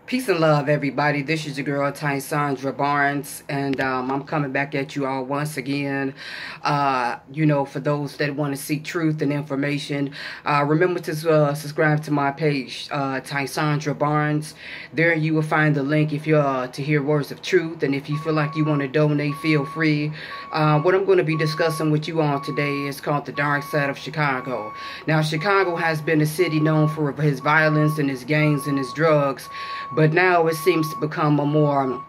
Peace and love, everybody. This is your girl, Tysandra Barnes, and I'm coming back at you all once again. For those that want to seek truth and information, remember to subscribe to my page, Tysandra Barnes. There you will find the link if you're to hear words of truth, and if you feel like you want to donate, feel free. What I'm going to be discussing with you all today is called the dark side of Chicago. Now, Chicago has been a city known for his violence and his gangs and his drugs. But now it seems to become a more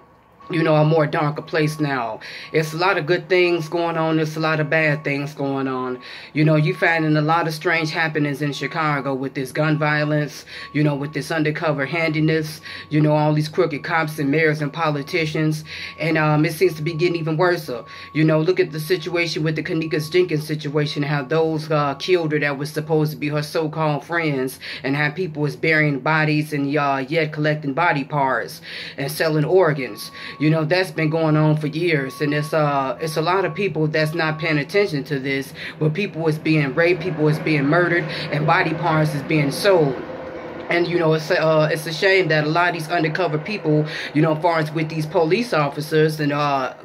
darker place now. It's a lot of good things going on. There's a lot of bad things going on. You finding a lot of strange happenings in Chicago with this gun violence, with this undercover handiness, all these crooked cops and mayors and politicians. And it seems to be getting even worse. Look at the situation with the Kenneka Jenkins situation, how those killed her that was supposed to be her so-called friends, and how people was burying bodies and yet collecting body parts and selling organs. That's been going on for years, and it's a lot of people that's not paying attention to this, but people is being raped, people is being murdered, and body parts is being sold. And, it's a shame that a lot of these undercover people, as far as with these police officers and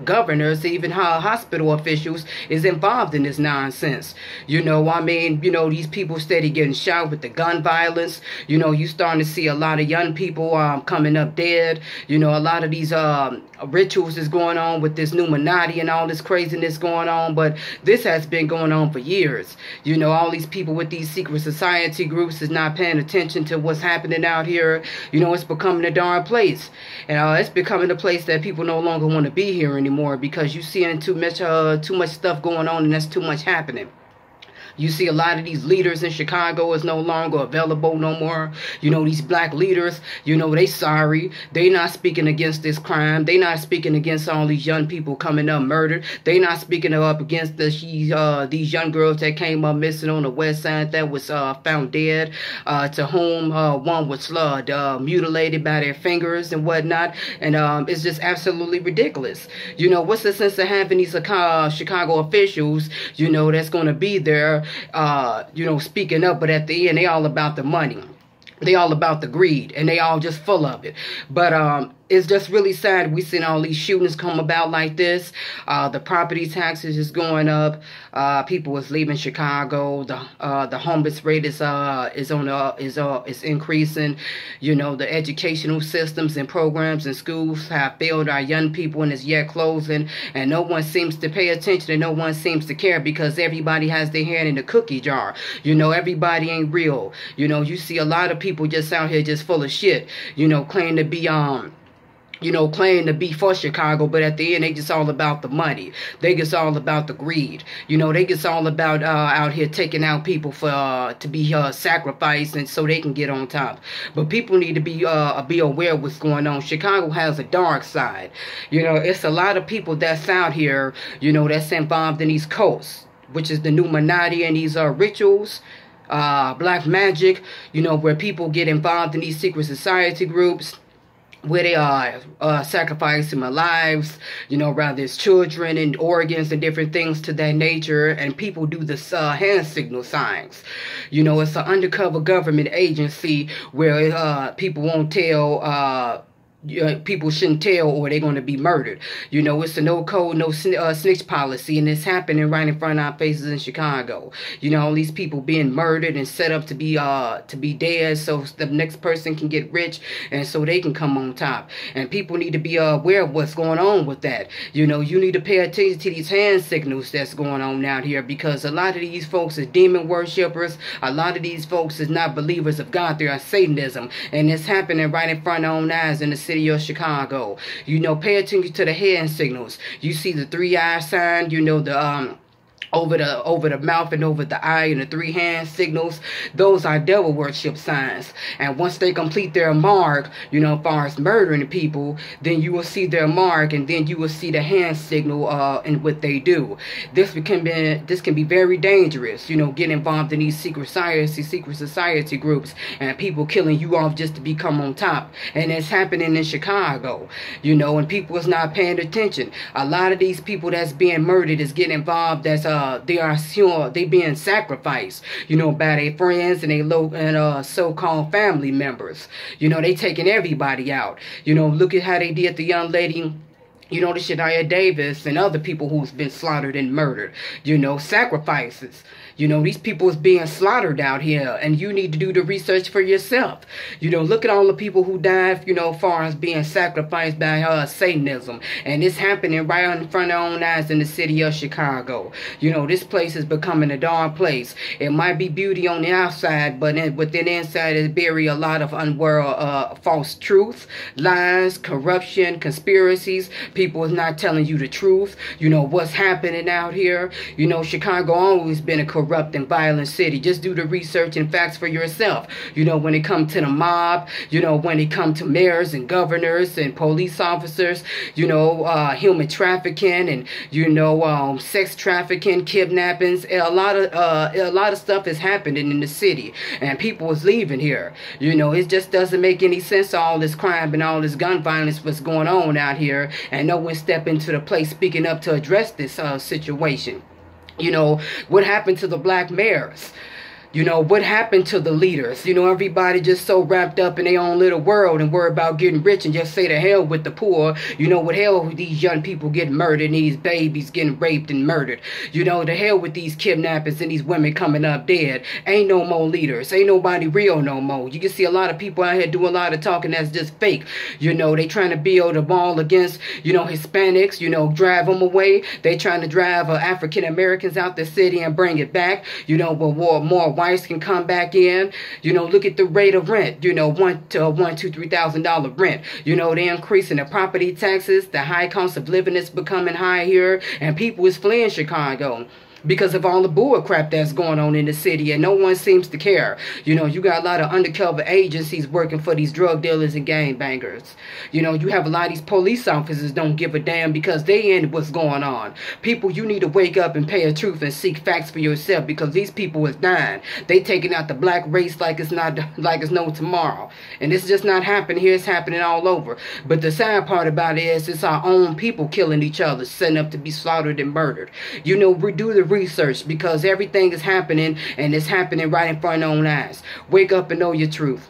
governors, even hospital officials, is involved in this nonsense. These people steady getting shot with the gun violence. You starting to see a lot of young people coming up dead. A lot of these rituals is going on with this Illuminati and all this craziness going on. But this has been going on for years. All these people with these secret society groups is not paying attention to what's happening out here. It's becoming a darn place, and it's becoming a place that people no longer want to be here anymore, because you seeing too much stuff going on, and that's too much happening. You see a lot of these leaders in Chicago is no longer available no more. These black leaders, they sorry. They not speaking against this crime. They not speaking against all these young people coming up murdered. They not speaking up against these young girls that came up missing on the west side that was found dead, to whom one was mutilated by their fingers and whatnot. And it's just absolutely ridiculous. What's the sense of having these Chicago officials, that's going to be there, speaking up, but at the end, they all about the money. They all about the greed, and they all just full of it. But it's just really sad we seen all these shootings come about like this. The property taxes is going up. People is leaving Chicago. The homeless rate is increasing. The educational systems and programs and schools have failed our young people and is yet closing. And no one seems to pay attention, and no one seems to care, because everybody has their hand in the cookie jar. Everybody ain't real. You see a lot of people just out here just full of shit. Claim to be claiming to be for Chicago, but at the end, they just all about the money. They just all about the greed. They just all about out here taking out people to be sacrificed, and so they can get on top. But people need to be aware of what's going on. Chicago has a dark side. It's a lot of people that's out here, that's involved in these cults, which is the Illuminati and these rituals. Black magic, where people get involved in these secret society groups, where they are sacrificing their lives, rather it's children and organs and different things to that nature, and people do the hand signal signs. It's an undercover government agency where people won't tell people shouldn't tell, or they're going to be murdered. It's a no code, no snitch policy, and it's happening right in front of our faces in Chicago. All these people being murdered and set up to be dead, so the next person can get rich, and so they can come on top. And people need to be aware of what's going on with that. You need to pay attention to these hand signals that's going on out here, because a lot of these folks are demon worshippers. A lot of these folks is not believers of God. They are Satanism, and it's happening right in front of our own eyes in the city of Chicago. Pay attention to the hand signals. You see the 3-eye sign, the over the mouth and over the eye, and the 3 hand signals. Those are devil worship signs. And once they complete their mark, as far as murdering people, then you will see their mark, and then you will see the hand signal and what they do. This can be very dangerous. Get involved in these secret society groups, and people killing you off just to become on top. And it's happening in Chicago. And people is not paying attention. A lot of these people that's being murdered is getting involved. That's they being sacrificed, by their friends and so-called family members. They taking everybody out. Look at how they did the young lady, the Shania Davis and other people who's been slaughtered and murdered. Sacrifices. These people is being slaughtered out here, and you need to do the research for yourself. Look at all the people who died, far as being sacrificed by Satanism. And it's happening right in front of our own eyes in the city of Chicago. This place is becoming a dark place. It might be beauty on the outside, but within the inside is buried a lot of unworld, false truth, lies, corruption, conspiracies. People is not telling you the truth. What's happening out here. Chicago always been a corrupt and violent city. Just do the research and facts for yourself. When it comes to the mob, when it comes to mayors and governors and police officers, human trafficking and, sex trafficking, kidnappings, a lot of stuff is happening in the city, and people is leaving here. It just doesn't make any sense, all this crime and all this gun violence what's going on out here, and no one step into the place speaking up to address this situation. What happened to the black mayors? What happened to the leaders? Everybody just so wrapped up in their own little world and worry about getting rich and just say to hell with the poor. With hell with these young people getting murdered and these babies getting raped and murdered. To hell with these kidnappers and these women coming up dead. Ain't no more leaders. Ain't nobody real no more. You can see a lot of people out here do a lot of talking that's just fake. They trying to build a wall against, Hispanics, drive them away. They trying to drive African Americans out the city and bring it back, but more whites can come back in. Look at the rate of rent, $3,000 rent. They're increasing the property taxes. The high cost of living is becoming high here, and people is fleeing Chicago because of all the bull crap that's going on in the city, and no one seems to care. You got a lot of undercover agencies working for these drug dealers and gangbangers. You have a lot of these police officers don't give a damn because they in what's going on. People, you need to wake up and pay the truth and seek facts for yourself, because these people is dying. They taking out the black race like it's no tomorrow. And it's just not happening here, it's happening all over. But the sad part about it is it's our own people killing each other, setting up to be slaughtered and murdered. We do the research, because everything is happening, and it's happening right in front of our own eyes. Wake up and know your truth.